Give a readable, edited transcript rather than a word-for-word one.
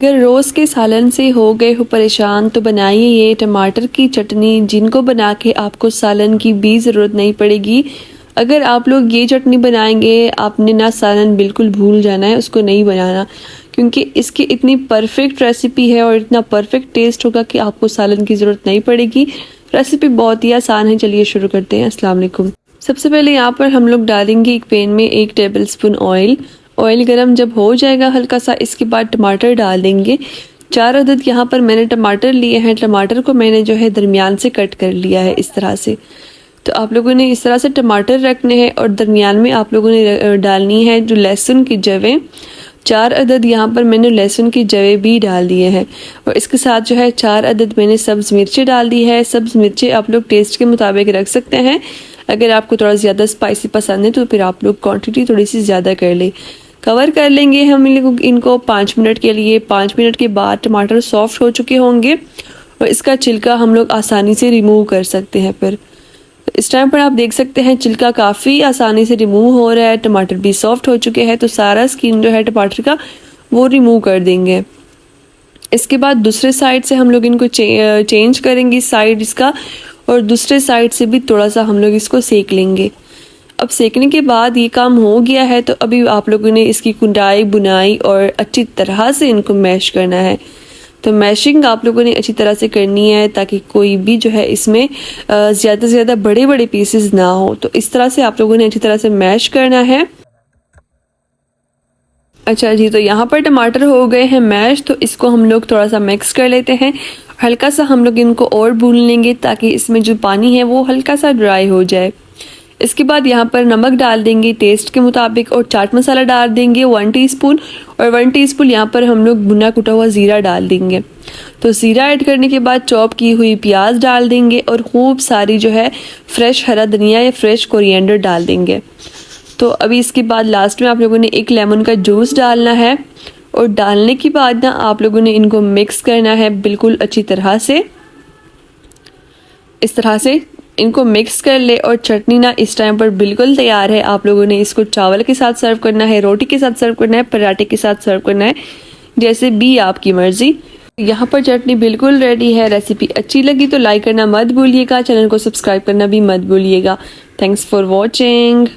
अगर रोज़ के सालन से हो गए हो परेशान तो बनाइए ये टमाटर की चटनी, जिनको बना के आपको सालन की भी ज़रूरत नहीं पड़ेगी। अगर आप लोग ये चटनी बनाएंगे, आपने ना सालन बिल्कुल भूल जाना है, उसको नहीं बनाना, क्योंकि इसकी इतनी परफेक्ट रेसिपी है और इतना परफेक्ट टेस्ट होगा कि आपको सालन की ज़रूरत नहीं पड़ेगी। रेसिपी बहुत ही आसान है। चलिए शुरू करते हैं। अस्सलाम वालेकुम। सबसे पहले यहाँ पर हम लोग डालेंगे एक पैन में 1 टेबलस्पून ऑयल। ऑयल गरम जब हो जाएगा हल्का सा, इसके बाद टमाटर डाल देंगे। 4 अदद यहाँ पर मैंने टमाटर लिए हैं। टमाटर को मैंने जो है दरमियान से कट कर लिया है इस तरह से। तो आप लोगों ने इस तरह से टमाटर रखने हैं और दरमियान में आप लोगों ने डालनी है जो लहसुन की जवें। 4 अदद यहाँ पर मैंने लहसुन की जवें भी डाल दिए हैं और इसके साथ जो है 4 अदद मैंने सब्ज़ मिर्चें डाल दी है। सब्ज़ मिर्चें आप लोग टेस्ट के मुताबिक रख सकते हैं। अगर आपको थोड़ा ज़्यादा स्पाइसी पसंद है तो फिर आप लोग क्वांटिटी थोड़ी सी ज़्यादा कर लें। कवर कर लेंगे हम इनको 5 मिनट के लिए। 5 मिनट के बाद टमाटर सॉफ्ट हो चुके होंगे और इसका छिलका हम लोग आसानी से रिमूव कर सकते हैं। फिर इस टाइम पर आप देख सकते हैं छिलका काफ़ी आसानी से रिमूव हो रहा है। टमाटर भी सॉफ्ट हो चुके हैं, तो सारा स्किन जो है टमाटर का वो रिमूव कर देंगे। इसके बाद दूसरे साइड से हम लोग इनको चेंज करेंगे साइड इसका, और दूसरे साइड से भी थोड़ा सा हम लोग इसको सेक लेंगे। अब सेकने के बाद ये काम हो गया है, तो अभी आप लोगों ने इसकी कुंडाई बुनाई और अच्छी तरह से इनको मैश करना है। तो मैशिंग आप लोगों ने अच्छी तरह से करनी है ताकि कोई भी जो है इसमें ज़्यादा से ज़्यादा बड़े बड़े पीसेस ना हो। तो इस तरह से आप लोगों ने अच्छी तरह से मैश करना है। अच्छा जी, तो यहाँ पर टमाटर हो गए हैं मैश, तो इसको हम लोग थोड़ा सा मिक्स कर लेते हैं। हल्का सा हम लोग इनको और भून लेंगे ताकि इसमें जो पानी है वो हल्का सा ड्राई हो जाए। इसके बाद यहाँ पर नमक डाल देंगे टेस्ट के मुताबिक और चाट मसाला डाल देंगे 1 टीस्पून, और 1 टीस्पून यहाँ पर हम लोग भुना कुटा हुआ ज़ीरा डाल देंगे। तो ज़ीरा ऐड करने के बाद चॉप की हुई प्याज डाल देंगे और खूब सारी जो है फ्रेश हरा धनिया या फ्रेश कोरिएंडर डाल देंगे। तो अभी इसके बाद लास्ट में आप लोगों ने 1 लेमन का जूस डालना है, और डालने के बाद ना आप लोगों ने इनको मिक्स करना है बिल्कुल अच्छी तरह से। इस तरह से इनको मिक्स कर ले और चटनी ना इस टाइम पर बिल्कुल तैयार है। आप लोगों ने इसको चावल के साथ सर्व करना है, रोटी के साथ सर्व करना है, पराठे के साथ सर्व करना है, जैसे भी आपकी मर्जी। यहाँ पर चटनी बिल्कुल रेडी है। रेसिपी अच्छी लगी तो लाइक करना मत भूलिएगा, चैनल को सब्सक्राइब करना भी मत भूलिएगा। Thanks for watching.